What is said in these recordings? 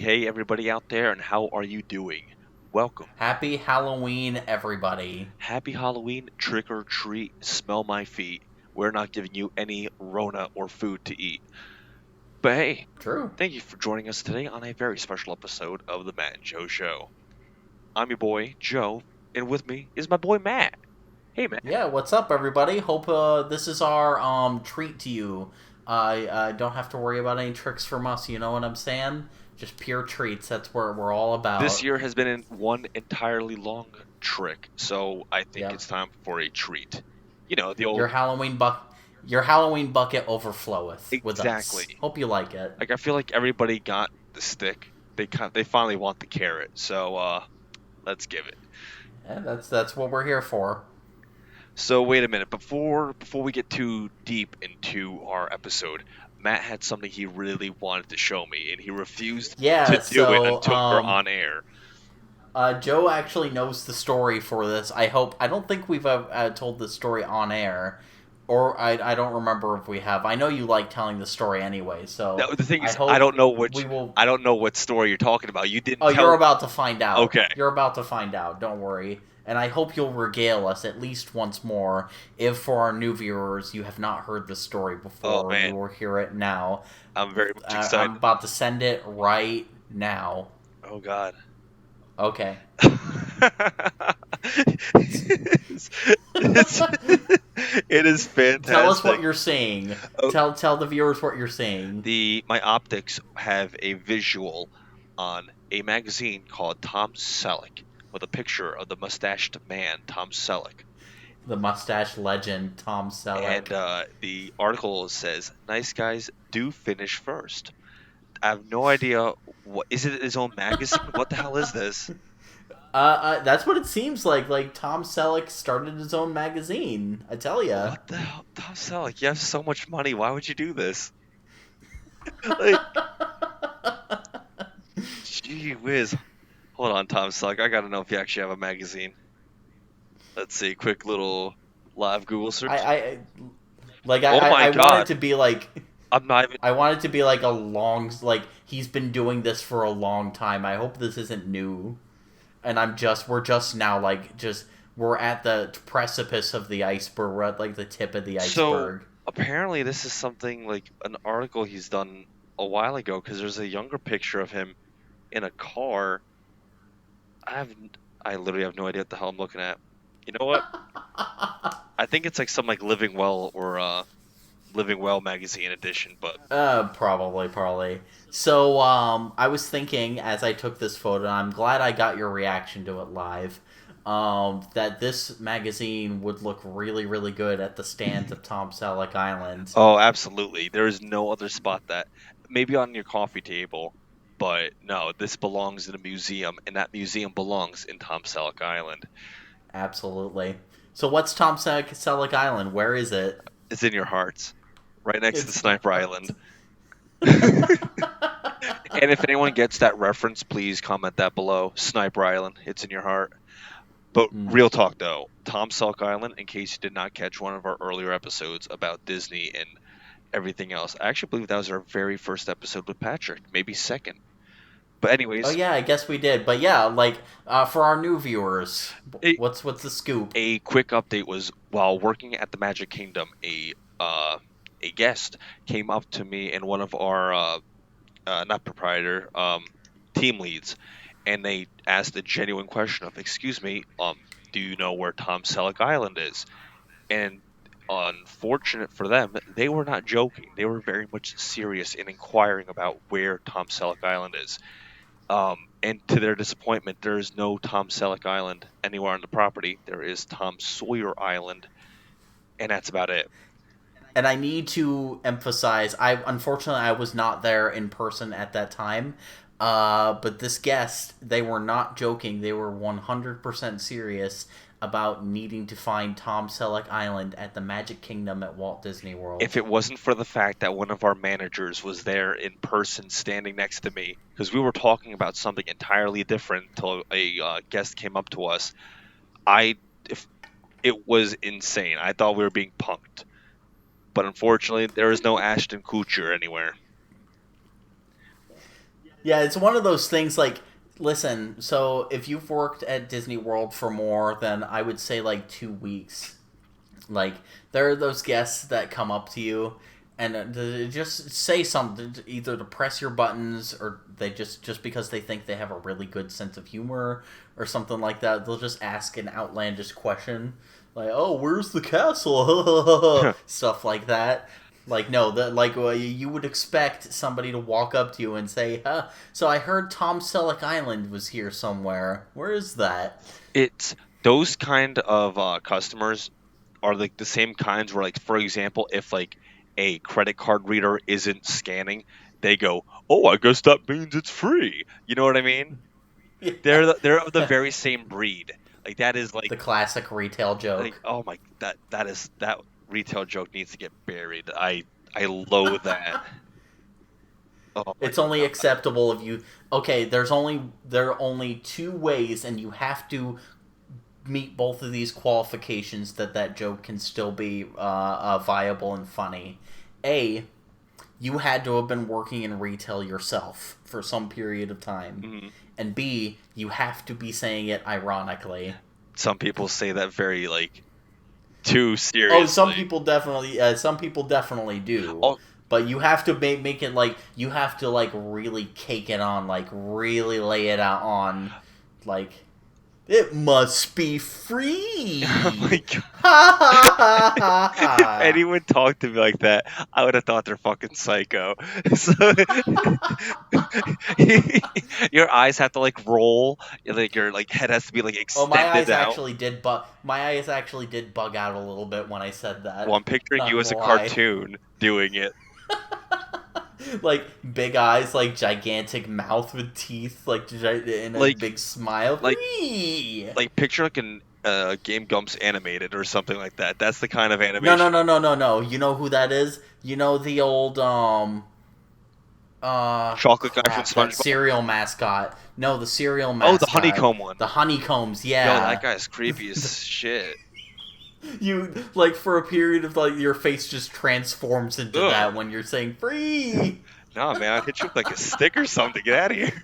hey, everybody out there, and how are you doing? Welcome. Happy Halloween, everybody. Happy Halloween, trick or treat, smell my feet. We're not giving you any Rona or food to eat. But hey, True. thank you for joining us today on a very special episode of The Matt and Joe Show. I'm your boy, Joe, and with me is my boy, Matt. Hey, Matt. Yeah, what's up, everybody? Hope this is our treat to you. I don't have to worry about any tricks from us, you know what I'm saying? Just pure treats. That's what we're all This about. year has been in one entirely long trick, so I think Yep. it's time for a treat. You know, the Your old. Halloween buck your Halloween bucket overfloweth with us. Exactly. Hope you like it. Like I feel like everybody got the stick. They finally want the carrot. So let's give it. Yeah, that's what we're here for. So wait a minute. Before we get too deep into our episode, Matt had something he really wanted to show me, and he refused to Yeah, do it so until we're on air. Joe actually knows the story for this. I don't think we've told the story on air, or I don't remember if we have. I know you like telling the story anyway, Now, so the thing I is, hope we I will. don't know what story you're talking about. You didn't Oh, you're tell. about to find out. Okay. You're about to find out. Don't worry. And I hope you'll regale us at least once more. If for our new viewers you have not heard the story Oh before, man, you will hear it now. I'm very much I'm excited. about to send it right now. Oh God. Okay. It's, it is Tell us what fantastic. you're seeing. Oh, Tell the viewers what you're seeing. the my optics have a visual on a magazine called Tom Selleck with a picture of the mustached man Tom Selleck, The mustache legend Tom and Selleck. the article says, "Nice guys do finish first." I have no idea what is it. His own magazine? What the hell is this? That's what it seems like. Like Tom Selleck started his own magazine. I tell ya. What the hell, Tom Selleck? You have so much money. Why would you do this? Like, gee whiz. Hold on, Tom Selleck. I gotta know if you actually have a magazine. Let's see. Quick little live Google I, search. I like Oh my I want it God. to be like I'm not even. I want it to be like a long like he's been doing this for a long time. I hope this isn't new. And we're just now like just we're at the precipice of the iceberg. We're at like the tip of the So iceberg. apparently, this is something like an article he's done a while ago because there's a younger picture of him in a car. I have. I literally have no idea what the hell I'm looking at. You know what? I think it's like some like Living Well or Living Well magazine edition, but Probably. So, I was thinking as I took this photo, and I'm glad I got your reaction to it live, that this magazine would look really, really good at the stands of Tom Selleck Island. oh, absolutely. There is no other spot that maybe on your coffee table, but no, this belongs in a museum, and that museum belongs in Tom Selleck Island. Absolutely. So, what's Tom Selleck Island? Where is it? It's in your hearts, right next to It's in Sniper art. Island. And if anyone gets that reference, please comment that below. Sniper Island, it's in your heart. But Mm. real talk though, Tom Selleck Island, in case you did not catch one of our earlier episodes about Disney and everything else, I actually believe that was our very first episode with Patrick, maybe second. But Oh anyways, yeah, I guess we did. But yeah, like for our new viewers, a, what's the scoop? a quick update was while working at the Magic Kingdom, a guest came up to me and one of our not proprietor team leads, and they asked a genuine question of, "Excuse me, do you know where Tom Selleck Island is?" And unfortunate for them, they were not joking. They were very much serious in inquiring about where Tom Selleck Island is. And to their disappointment, there is no Tom Selleck Island anywhere on the property. There is Tom Sawyer Island, and that's about it. And I need to emphasize, I was not there in person at that time. But this guest, they were not joking. They were 100% serious about needing to find Tom Selleck Island at the Magic Kingdom at Walt Disney If World. it wasn't for the fact that one of our managers was there in person standing next to me, because we were talking about something entirely different until a guest came up to us, I if it was insane. I thought we were being punked. But unfortunately, there is no Ashton Kutcher anywhere. Yeah, it's one of those things like, listen, so if you've worked at Disney World for more than, I would say, like 2 weeks, like, there are those guests that come up to you and just say something, either to press your buttons, or they just because they think they have a really good sense of humor or something like that, they'll just ask an outlandish question like, "Oh, where's the castle?" Stuff like that. Like, no, that, like, you would expect somebody to walk up to you and say, "So I heard Tom Selleck Island was here somewhere. Where is that?" It's those kind of customers are like the same kinds where, like, for example, if like a credit card reader isn't scanning, they go, "Oh, I guess that means it's free." You know what I mean? Yeah. They're of the very same breed. Like that is The classic retail like joke. oh my that retail joke needs to get buried. I loathe that. Oh my It's only god. acceptable if you. Okay, there are only two ways, and you have to meet both of these qualifications that joke can still be viable and funny. A, you had to have been working in retail yourself for some period of time, Mhm. and B, you have to be saying it ironically. Some people say that very like too Oh, seriously. some people definitely do. Oh, But you have to make it like, you have to like really cake it on, like really lay it out on, like, it must be oh my free. god. Ha ha ha ha If ha. anyone talked to me like that, I would have thought they're fucking psycho. So your eyes have to like roll, like your like head has to be like Oh, extended out. my eyes actually did bug out a little bit when I said Well, that. I'm picturing Not you gonna as a lie. cartoon doing it. Like big eyes, like gigantic mouth with teeth, like and a Like big smile. like Free. picture like an Game Gumps animated or something like that. That's the kind of No, no, animation. no, no, no, no. You know who that is? You know the old Chocolate guy from crap, that SpongeBob. cereal mascot. No, the cereal Oh, the mascot. honeycomb one. The honeycombs, Yo, that yeah. guy's creepy as shit. You, like, for a period of, like, your face just transforms into Ugh. that when you're saying free. Nah, man, I'd hit you with like a stick or something. Get out of here.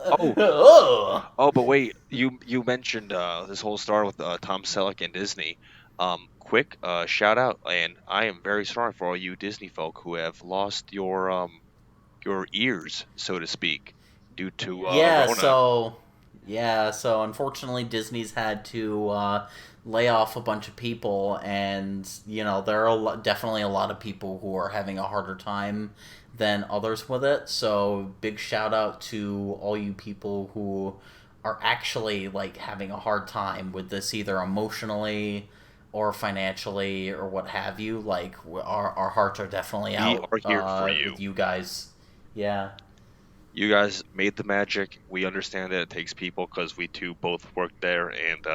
Oh, Ugh. oh, but wait, you mentioned this whole story with Tom Selleck and Disney. Quick shout out, and I am very sorry for all you Disney folk who have lost your ears, so to speak, due to Yeah, Rona. so so unfortunately Disney's had to lay off a bunch of people, and there are definitely a lot of people who are having a harder time than others with it. So big shout out to all you people who are actually like having a hard time with this, either emotionally or financially or what have you. Like, our hearts are definitely We out are here for you. with you guys. Yeah. You guys made the magic. We understand that it takes people because we too both work there, and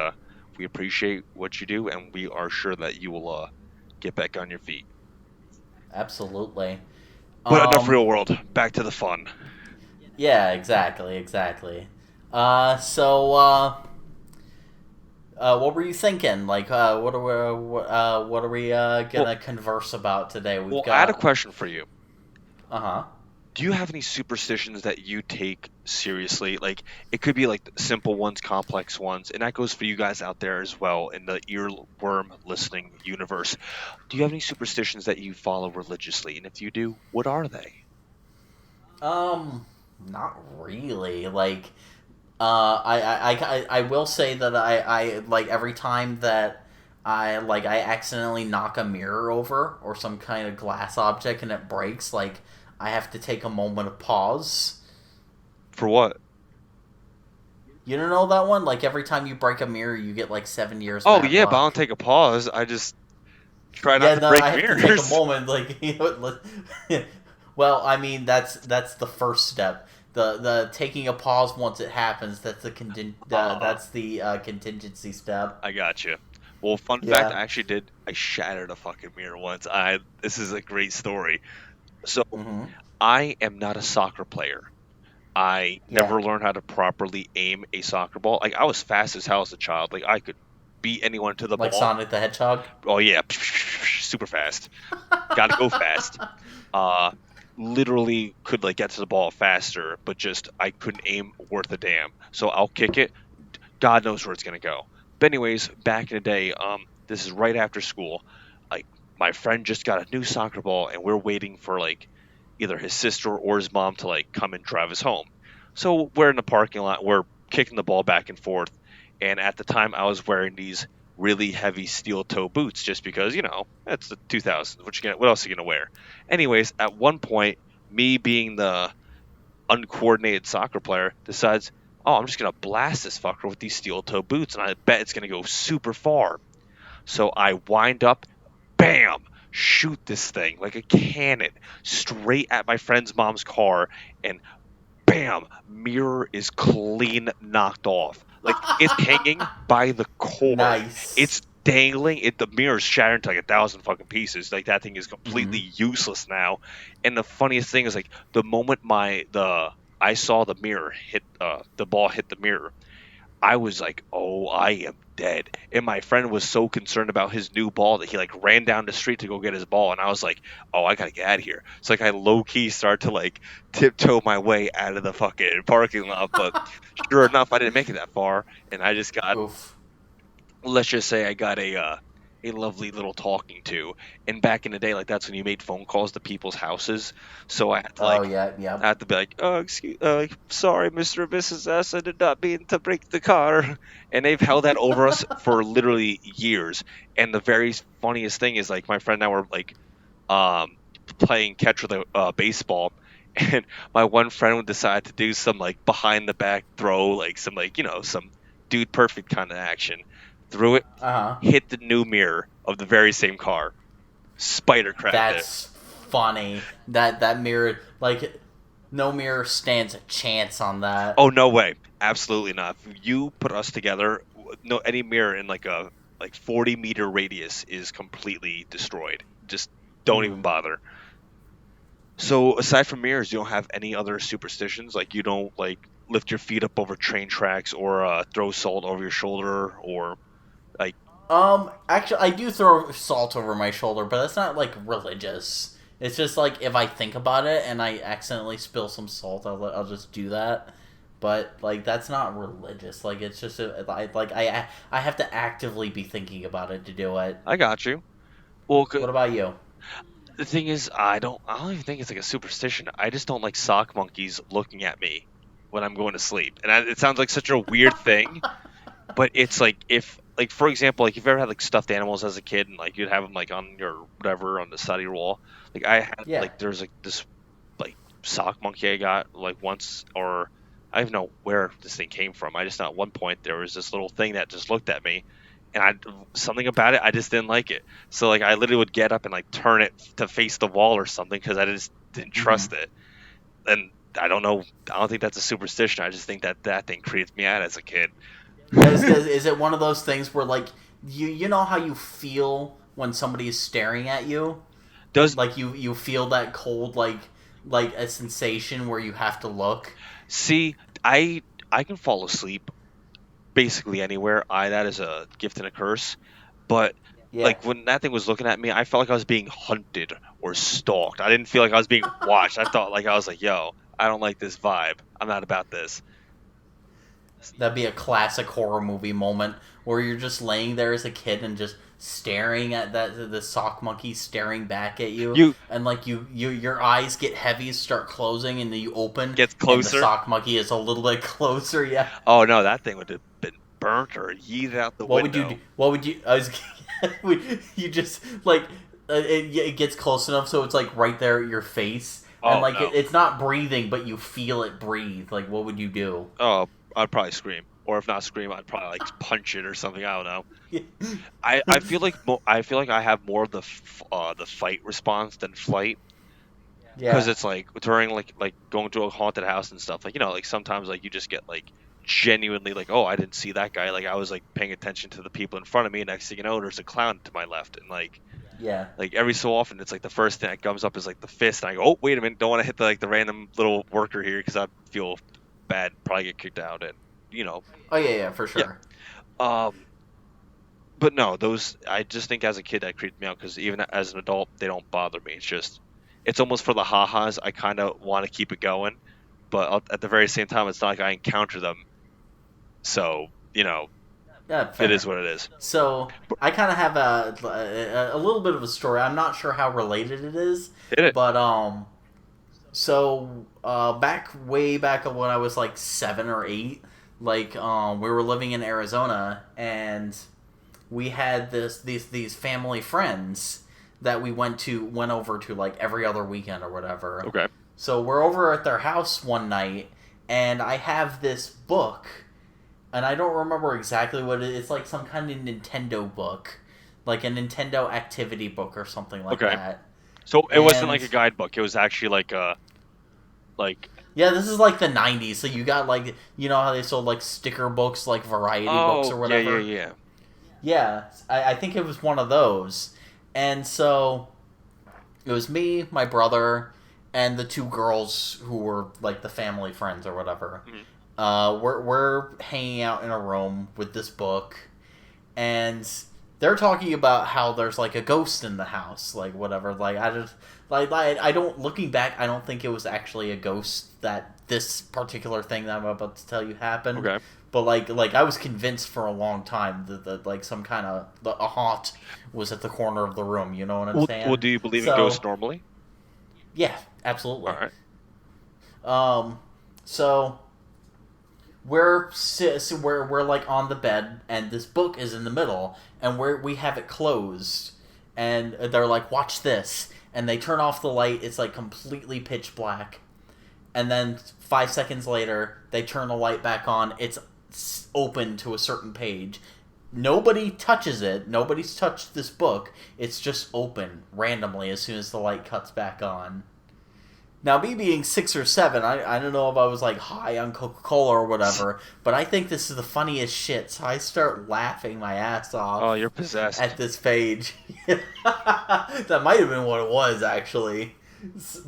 we appreciate what you do, and we are sure that you will get back on your feet. Absolutely. But enough Um, real world. Back to the fun. yeah, exactly, exactly. So, what were you thinking? Like, what are we Well, gonna converse about today? We've I had a got, question for you. uh-huh. Do you have any superstitions that you take seriously? Like, it could be like simple ones, complex ones, and that goes for you guys out there as well in the earworm listening universe. Do you have any superstitions that you follow religiously? And if you do, what are they? Um, not really. Like, I will say that I like, every time that I accidentally knock a mirror over or some kind of glass object and it breaks, like, I have to take a moment of pause. For what? You don't know that one? Like, every time you break a mirror, you get like 7 years Oh bad yeah, but I don't luck. take a pause. I just try not Yeah, to no, break I have to take a mirrors. moment. Like, well, I mean, that's the first step. The taking a pause once it happens. Uh, That's the contingency step. I got you. Well, fun fact, Yeah. I actually did. I shattered a fucking mirror once. I This is a great story. So Mm-hmm. I am not a soccer player. I Yeah. never learned how to properly aim a soccer ball. Like I was fast as hell as a child. Like I could beat anyone to the Like ball. Sonic the Hedgehog. Oh yeah, super fast. Got to go fast. Uh, literally could like get to the ball faster, but just I couldn't aim worth a damn. So I'll kick it. God knows where it's gonna go. But anyways, back in the day, this is right after school. Like my friend just got a new soccer ball, and we're waiting for like either his sister or his mom to like come and drive us home. So we're in the parking lot. We're kicking the ball back and forth, and at the time I was wearing these really heavy steel toe boots just because that's the 2000s. What else are you gonna wear? Anyways, at one point, me being the uncoordinated soccer player decides, oh, I'm just gonna blast this fucker with these steel toe boots, and I bet it's gonna go super far. So I wind up, bam, shoot this thing like a cannon straight at my friend's mom's car, and bam, mirror is clean knocked off. Like it's hanging by the cord. Nice. It's dangling. The mirror's shattered to like 1,000 fucking pieces. Like that thing is completely Hmm. useless now. And the funniest thing is like the moment I saw the mirror hit the ball hit the mirror, I was like, oh, I am dead. And my friend was so concerned about his new ball that he like ran down the street to go get his ball. And I was like, oh, I gotta get out of here. So like I low key start to like tiptoe my way out of the fucking parking lot. But sure enough, I didn't make it that far, and I just got, Oof. let's just say I got a lovely little talking to. And back in the day, like that's when you made phone calls to people's houses. So I had to Oh like yeah, yeah. I have to be like, oh, excuse, sorry, Mr. and Mrs. S. I did not mean to break the car. And they've held that over us for literally years. And the very funniest thing is, like, my friend and I were, like, um, playing catch with a baseball. And my one friend would decide to do some, like, behind the back throw, like, some, like, some dude perfect kind of action. Threw it, Uh huh. hit the new mirror of the very same car. Spider cracked it. That's funny. That mirror, like, no mirror stands a chance on that. Oh no way! Absolutely not. If you put us together, no any mirror in like a 40-meter radius is completely destroyed. Just don't even Hmm. bother. So aside from mirrors, you don't have any other superstitions? Like you don't like lift your feet up over train tracks or throw salt over your shoulder or like Actually, I do throw salt over my shoulder, but that's not like religious. It's just like if I think about it and I accidentally spill some salt, I'll just do that. But like that's not religious. Like it's just I have to actively be thinking about it to do it. I got you. Well, What about you? the thing is, I don't even think it's like a superstition. I just don't like sock monkeys looking at me when I'm going to sleep, and it sounds like such a weird thing. But it's like if like for example, like if you ever had like stuffed animals as a kid and like you'd have them like on your whatever on the side of your wall. Like I had Yeah. like there's like this like sock monkey I got like once, or I don't even know where this thing came from. I just know at one point there was this little thing that just looked at me, and I something about it I just didn't like it. So like I literally would get up and like turn it to face the wall or something because I just didn't Hmm. trust it. And I don't know. I don't think that's a superstition. I just think that that thing creeps me out as a kid. Yeah. Is it one of those things where like you know how you feel when somebody is staring at you? Does Like you feel that cold like a sensation where you have to look. See, I can fall asleep basically anywhere. I That is a gift and a curse. But Yeah. like when that thing was looking at me, I felt like I was being hunted or stalked. I didn't feel like I was being watched. I thought like I was like, yo, I don't like this vibe. I'm not about this. That'd be a classic horror movie moment where you're just laying there as a kid and just staring at that the sock monkey staring back at you, You and like your eyes get heavy, start closing, and then you open gets and the closer. sock monkey is a little bit closer. Yeah. Oh no, that thing would have been burnt or yeeted out the What would you do? window. What would you? I was. You just like it gets close enough so it's like right there at your face, and Oh like no. it's not breathing, but you feel it breathe. Like what would you do? Oh, I'd probably scream. Or if not scream, I'd probably like punch it or something. I don't know. I feel like I feel like I have more of the fight response than flight, because Yeah. it's like during like going to a haunted house and stuff, like like sometimes like you just get like genuinely like, oh, I didn't see that guy, like I was like paying attention to the people in front of me, and next thing you know there's a clown to my left, and Yeah. like every so often it's like the first thing that comes up is like the fist, and I go, oh wait a minute, don't want to hit the random little worker here because I feel bad, probably get kicked out, and you know Oh yeah, yeah, for yeah. sure. um but no, those I just think as a kid that creeped me out, because even as an adult they don't bother me. It's just it's almost for the ha-has. I kind of want to keep it going, but at the very same time, it's not like I encounter them. So, Yeah, it is fair. what it is. So I kind of have a little bit of a story. I'm not sure how related it is, Hit it. but back way back when I was like 7 or 8, like we were living in Arizona, and we had these family friends that we went over to like every other weekend or whatever. Okay. So we're over at their house one night, and I have this book, and I don't remember exactly what it is. It's like some kind of Nintendo book, like a Nintendo activity book or something like Okay. that. So it wasn't And like a guidebook. It was actually like yeah, this is like the '90s, so you got like how they sold like sticker books, like variety books or oh yeah yeah whatever. yeah. Yeah, I think it was one of those, and so it was me, my brother, and the two girls who were like the family friends or whatever. Mhm. We're hanging out in a room with this book, and they're talking about how there's like a ghost in the house, like whatever. Like I just I don't looking back, I don't think it was actually a ghost that this particular thing that I'm about to tell you happened. Okay. But like I was convinced for a long time that like some kind of a haunt was at the corner of the room. You know what I'm Well, saying? do you believe in ghosts So normally? yeah, All absolutely. right. Um, so we're like on the bed, and this book is in the middle, and we have it closed, and they're like, watch this, and they turn off the light. It's like completely pitch black, and then 5 seconds later they turn the light back on. It's open to a certain page. Nobody touches it. Nobody's touched this book. It's just open randomly as soon as the light cuts back on. Now, me being 6 or 7, I don't know if I was like high on Coca Cola or whatever, but I think this is the funniest shit. So I start laughing my ass Oh, off you're possessed. at this page. That might have been what it was, actually.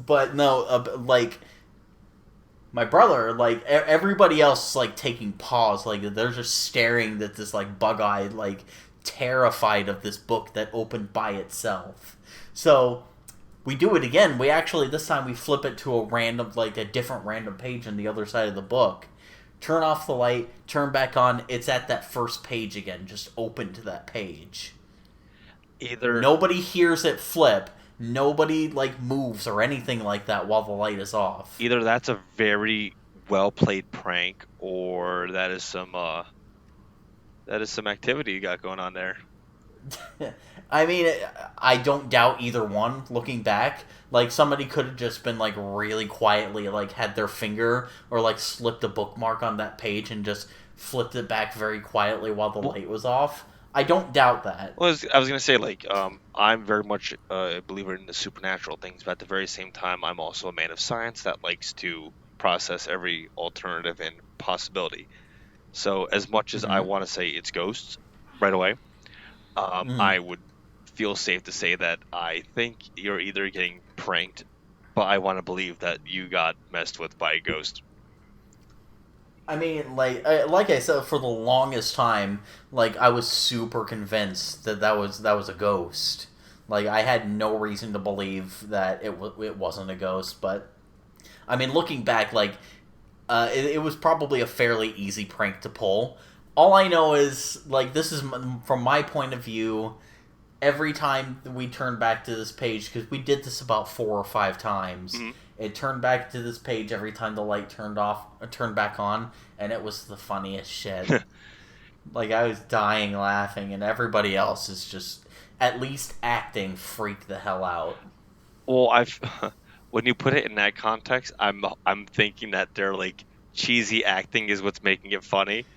But no, like my brother, like everybody else, is, like taking pause, like they're just staring at this like bug-eyed, like terrified of this book that opened by itself. So we do it again. We actually this time we flip it to a different random page on the other side of the book. Turn off the light, turn back on. It's at that first page again, just open to that page. Either Nobody hears it flip. Nobody like moves or anything like that while the light is off. either that's a very well played prank, or that is some activity you got going on there. I mean, I don't doubt either one. Looking back, like somebody could have just been like really quietly, like had their finger or like slipped a bookmark on that page and just flipped it back very quietly while the Well, light was off. I don't doubt that. I was gonna say like I'm very much a believer in the supernatural things, but at the very same time, I'm also a man of science that likes to process every alternative and possibility. So as much as I Mm-hmm. want to say it's ghosts right away, Mm-hmm. I would feel safe to say that I think you're either getting pranked, but I want to believe that you got messed with by a ghost. I mean, like I said, for the longest time, like I was super convinced that was a ghost. Like I had no reason to believe that it wasn't a ghost. But I mean, looking back, like it was probably a fairly easy prank to pull. All I know is like this is from my point of view. Every time we turned back to this page, because we did this about 4 or 5 times, Mhm. it turned back to this page every time the light turned back on, and it was the funniest shit. Like I was dying laughing, and everybody else is just at least acting freak the hell out. Well, I've when you put it in that context, I'm thinking that they're like cheesy acting is what's making it funny.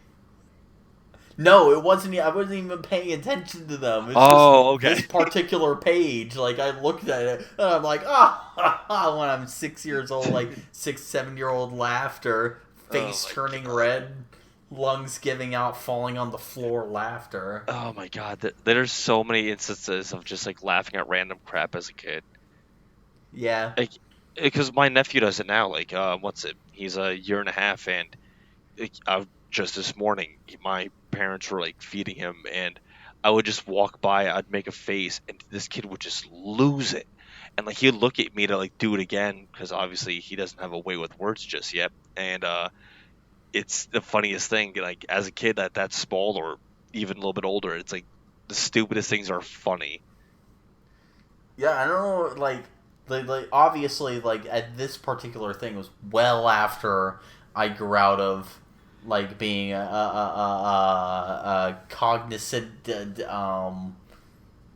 No, it wasn't. I wasn't even paying attention to them. It's just Oh, okay. this particular page. Like I looked at it, and I'm like, ah, when I'm 6 years old, like 6, 7-year-old laughter, Oh face my turning god. red, lungs giving out, falling on the floor, laughter. Oh my god. There's so many instances of just like laughing at random crap as a kid. Yeah. Like, because my nephew does it now. Like, what's it? He's a year and a half, and just this morning, my parents were like feeding him, and I would just walk by, I'd make a face, and this kid would just lose it. and like he'd look at me to like do it again because obviously he doesn't have a way with words just yet, and it's the funniest thing. Like as a kid, that's small or even a little bit older, it's like the stupidest things are funny. Yeah, I don't know. Like obviously, like at this particular thing was well after I grew out of like being a cognizant,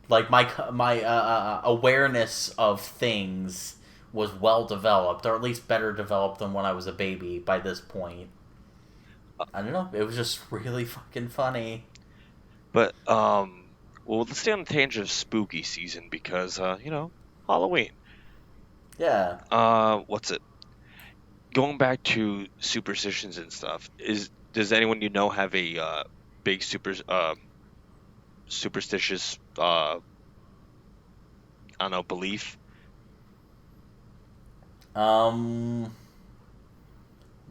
like my awareness of things was well developed, or at least better developed than when I was a baby. By this point, I don't know. It was just really fucking funny. But well, let's stay on the tangent of spooky season because Halloween. Yeah. What's it? Going back to superstitions and stuff. Does anyone you know have a big superstitious I don't know, belief? Um.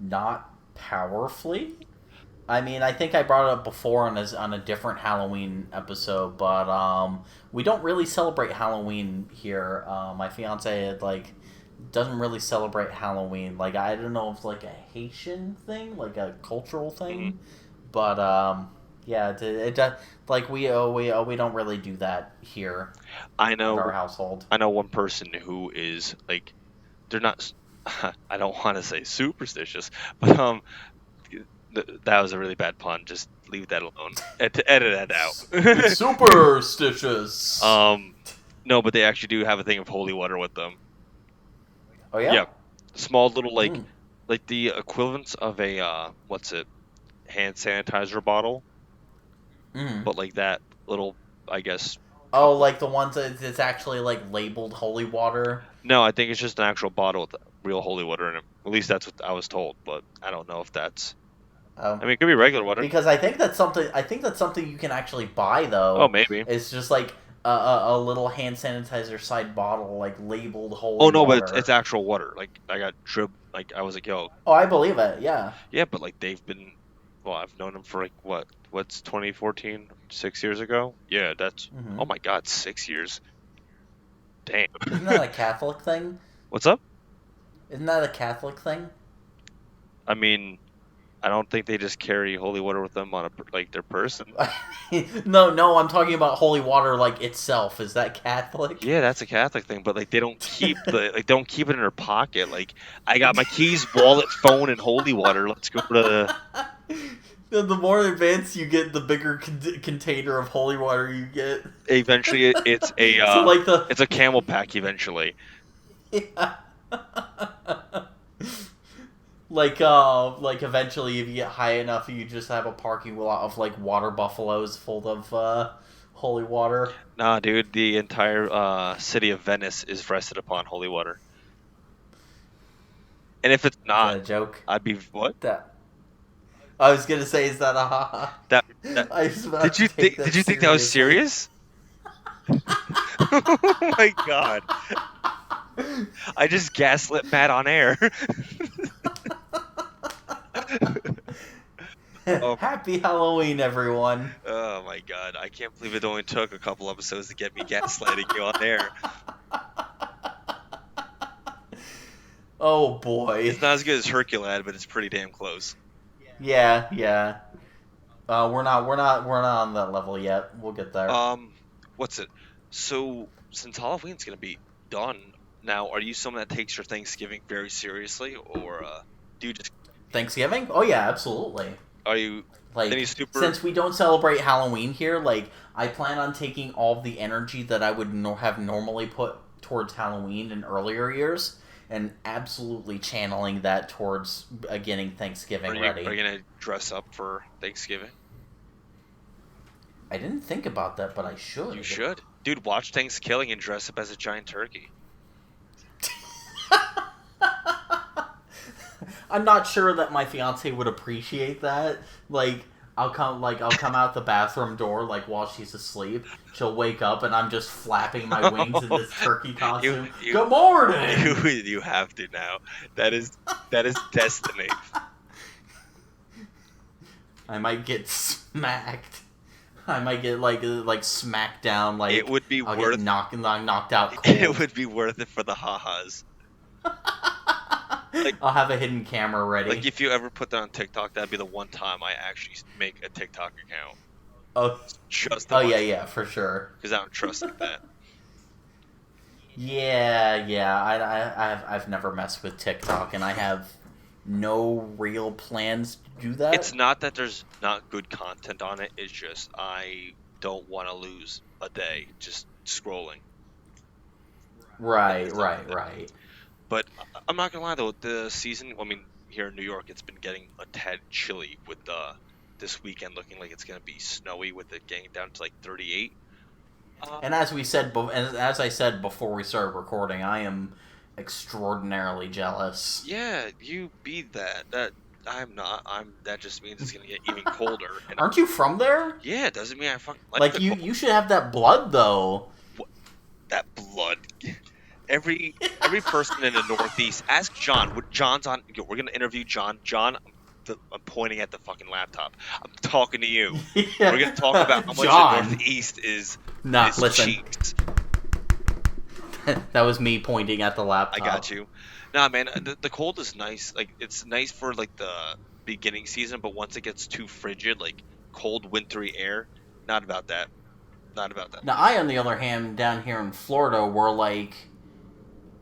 Not powerfully. I mean, I think I brought it up before on a different Halloween episode, but we don't really celebrate Halloween here. My fiance like doesn't really celebrate Halloween. Like I don't know if it's like a Haitian thing, like a cultural Hmm. thing, but yeah, like we don't really do that here I at know our household. I know one person who is like they're not. I don't want to say superstitious, but that was a really bad pun. Just leave that alone. Edit that It's out. superstitious. No, but they actually do have a thing of holy water with them. Oh Yeah, yeah. small little Mm. like the equivalents of a what's it, hand sanitizer bottle, Mm. but like that little, I guess, Oh, couple. like the ones that's actually like labeled holy water. No, I think it's just an actual bottle with real holy water in it. At least that's what I was told, but I don't know if that's. I Um, mean, it could be regular water. because I think that's something. I think that's something you can actually buy Oh, though. maybe. It's just like a little hand sanitizer side bottle, like labeled Oh holy no, but it's water. actual water. Like I got drip. Like I was like, yo, Oh, I believe it. Yeah. yeah, but like they've been. Well, I've known them for like what? What's 2014? 6 years ago? Yeah, that's. Hmm. Oh my God, 6 years. Damn. Isn't that a Catholic thing? What's up? Isn't that a Catholic thing? I mean, I don't think they just carry holy water with them on like their person. No, no, I'm talking about holy water like itself. Is that Catholic? Yeah, that's a Catholic thing, but like they don't keep they don't keep it in their pocket. Like I got my keys, wallet, phone, and holy water. Let's go to. The more advanced you get, the bigger container of holy water you get. Eventually, it's a So like the it's a camel pack. Eventually, yeah. Like eventually, if you get high enough, you just have a parking lot of like water buffaloes full of holy water. nah, dude, the entire city of Venice is rested upon holy water. And if it's Is that not, a joke? I'd be what? That I was gonna say, is that a haha? That that I was about did to you take think? that Did you think that was seriously. serious? Oh my God! I just gaslit Matt on air. Oh, Happy Halloween, everyone. oh my God! I can't believe it only took a couple episodes to get me gaslighting you on air. Oh boy. It's not as good as Herculad, but it's pretty damn close. Yeah, yeah. We're not on that level yet. We'll get there. Um, what's it? So since Halloween's gonna be done now, are you someone that takes your Thanksgiving very seriously, or do you just Thanksgiving? Oh yeah, absolutely. are you any Like super? since we don't celebrate Halloween here, like I plan on taking all the energy that I would have normally put towards Halloween in earlier years and absolutely channeling that towards getting Are Thanksgiving you ready. gonna dress up for Thanksgiving? I didn't think about that, but I You should. should, dude. Watch Thanksgiving and dress up as a giant turkey. I'm not sure that my fiance would appreciate that. I'll come out the bathroom door like while she's asleep. She'll wake up and I'm just flapping my wings in this turkey costume. You Good morning. you have to now. That is destiny. I might get smacked. I might get like smacked down, It like would be I'll worth get knocked out it cold. would be worth it for the ha-has. Like, I'll have a hidden camera ready. like if you ever put that on TikTok, that'd be the one time I actually make a TikTok account. Oh, Just oh yeah, for sure. because I don't trust like that. Yeah. I've never messed with TikTok, and I have no real plans to do that. It's not that there's not good content on it. It's just I don't want to lose a day just scrolling. Right. But I'm not gonna lie though, the season. I mean, here in New York, it's been getting a tad chilly with this weekend looking like it's gonna be snowy with it getting down to like 38. And as I said before we started recording, I am extraordinarily jealous. Yeah, you be that. That I'm not. That just means it's gonna get even colder. And Aren't you from there? yeah, it doesn't mean I fucking Like the you should have that blood though. that blood. Every person in the Northeast, ask John. John's on. We're gonna interview John. John, I'm pointing at the fucking laptop. I'm talking to you. Yeah. We're gonna talk about how much John. the Northeast is. Nah, is listen. cheeks. That was me pointing at the laptop. I got you. Nah, man, the cold is nice. Like it's nice for like the beginning season, but once it gets too frigid, like cold wintry air, not about that. Not about that. Now, I, on the other hand, down here in Florida, we're like,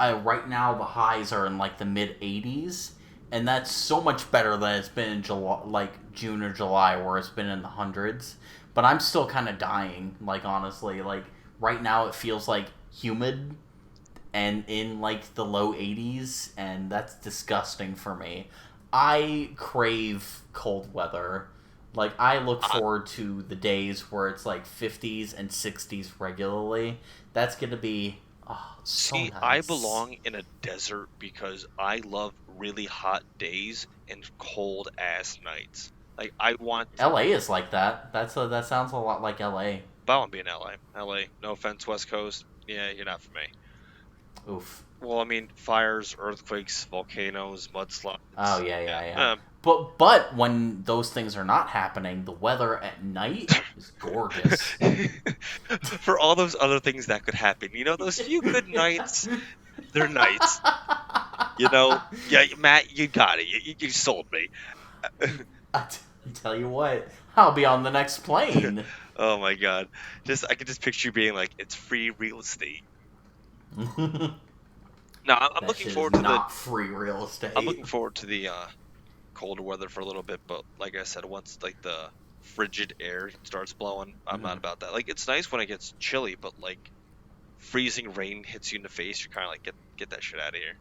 right now the highs are in like the mid 80s, and that's so much better than it's been in July, like June or July, where it's been in the hundreds. But I'm still kind of dying, like honestly. Like right now, it feels like humid and in like the low 80s, and that's disgusting for me. I crave cold weather. Like, I look forward to the days where it's like 50s and 60s regularly. That's going to be so See, nice. I belong in a desert because I love really hot days and cold ass nights. Like I want. LA is like that. That sounds a lot like LA. But I want to be in LA. LA. No offense, West Coast. Yeah, you're not for me. Oof. Well, I mean, fires, earthquakes, volcanoes, mudslides. Oh, yeah. But when those things are not happening, the weather at night is gorgeous. For all those other things that could happen, you know, those few good nights, they're nights. You know, yeah, Matt, you got it. You sold me. I tell you what, I'll be on the next plane. Oh my god, I could just picture you being like, it's free real estate. No, I'm looking forward to not free real estate. I'm looking forward to the colder weather for a little bit, but like I said, once like the frigid air starts blowing, I'm not about that. Like it's nice when it gets chilly, but like freezing rain hits you in the face, you're kind of like get that shit out of here.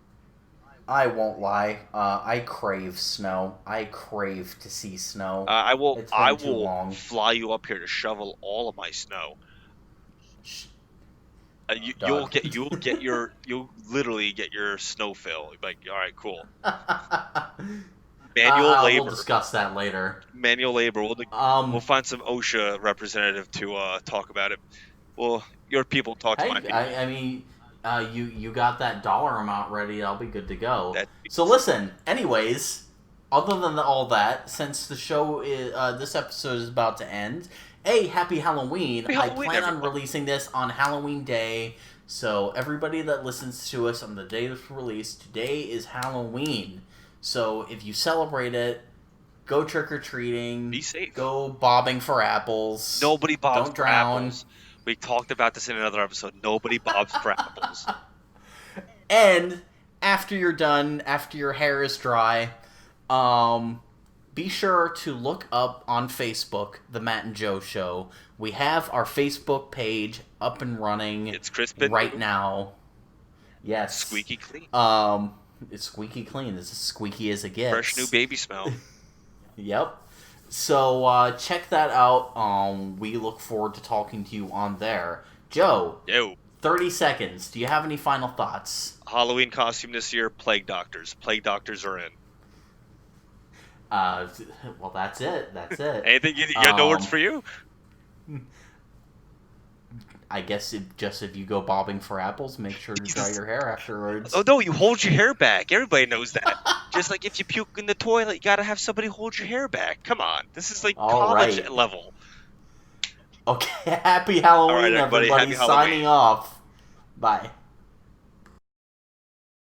I won't lie. I crave snow. I crave to see snow. I will long. fly you up here to shovel all of my snow. You'll literally get your snow fill. Like, all right, cool. Manual labor. We'll discuss that later. Manual labor. We'll find some OSHA representative to talk about it. Well, your people talk to my people. I mean, you got that dollar amount ready. I'll be good to go. So listen. Anyways, other than all that, since the show this episode is about to end. Hey, happy Halloween. I plan on releasing this on Halloween Day. So everybody that listens to us on the day of release, today is Halloween. So if you celebrate it, go trick-or-treating. Be safe. Go bobbing for apples. Nobody bobs Don't for drown. apples. We talked about this in another episode. Nobody bobs for apples. And after you're done, after your hair is dry, be sure to look up on Facebook, The Matt and Joe Show. We have our Facebook page up and running. It's crisp right now. Yes. Squeaky clean. It's squeaky clean. It's as squeaky as it gets. Fresh new baby smell. Yep. So check that out. We look forward to talking to you on there. Joe. Yo. 30 seconds. Do you have any final thoughts? Halloween costume this year, Plague Doctors. Plague Doctors are in. Well, that's it. That's it. Anything you got no words for you? I guess if you go bobbing for apples, make sure to dry your hair afterwards. Oh no, you hold your hair back. Everybody knows that. Just like if you puke in the toilet, you gotta have somebody hold your hair back. Come on, this is like college level. Okay, happy All Halloween, right, everybody. everybody. Happy Signing Halloween. off. Bye.